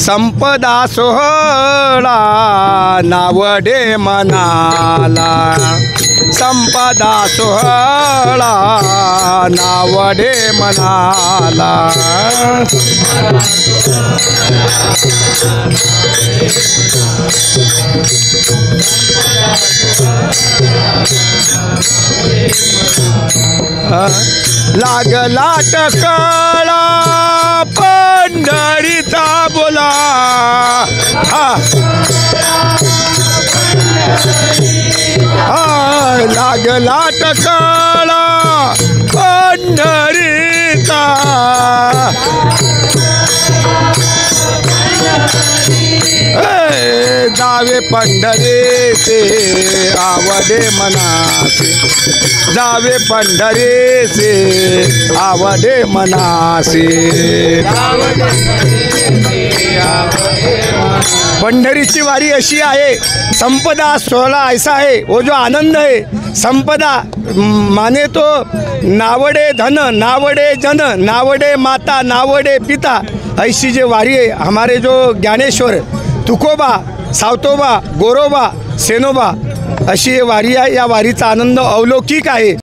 संपदा सोहळा नावडे मनाला, संपदा सोहळा नावडे मनाला. लागला टकळा पंढरीचा बोला, लागला टकळा पंढरीचा, जावे पंढरीचे आवडे मनासे, जावे पंढरीचे आवडे मनासे. पंढरीची वारी अशी आहे, संपदा सोहळा ऐसा आहे, वो जो आनंद है संपदा माने तो नावडे धन, नावडे जन, नावडे माता, नावडे पिता. ऐसी जो वारी है हमारे जो ज्ञानेश्वर तुकोबा, सावतोबा, गोरोबा, सेनोबा अशी वारी आहे. या वारीचा आनंद अवलौकिक आहे.